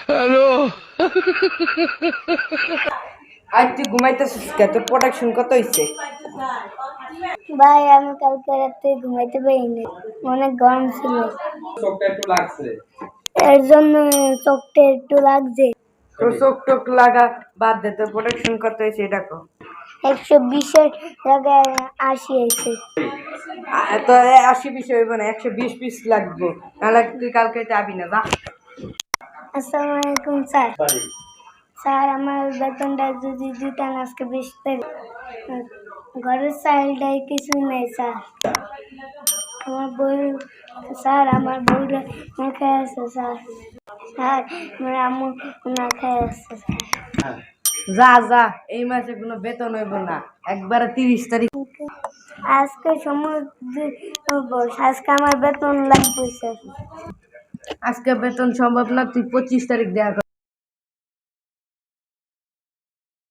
Hello. আজ তুই ঘুমাইতেছিস কে? তোর প্রোডাকশন কত হইছে? ভাই আমি কালকে রাতে ঘুমাইতে পারিনি, অনেক গরম ছিল, চোখটা একটু লাগছে। এর জন্য চোখটা একটু লাগছে। তোর চোখ টোক লাগা বাদ দে, তোর প্রোডাকশন কত হয়েছে এটা কো। 120-এর জায়গায় 80 হয়েছে। তো 80 পিস হইব না, 120 পিস লাগবো, নাহলে তুই কালকে যাবি না। যা। আসসালামু আলাইকুম স্যার। স্যার আমার বেতনটা যদি দিতেন আজকে 20 তারিখ, ঘরের চাইল্ডাই কিছু নেই স্যার। আমার বউ, স্যার আমার বউটা না খেয়ে আছে স্যার। স্যার আমার আম্মু না খেয়ে আছে স্যার। যা যা, এই মাসে কোনো বেতন হইব না, একবারে 30 তারিখ। আজকে সমুদ্রে আজকে আমার বেতন লাগবে স্যার। আজকে বেতন সম্ভব না, তুই 25 তারিখ দেখা কর।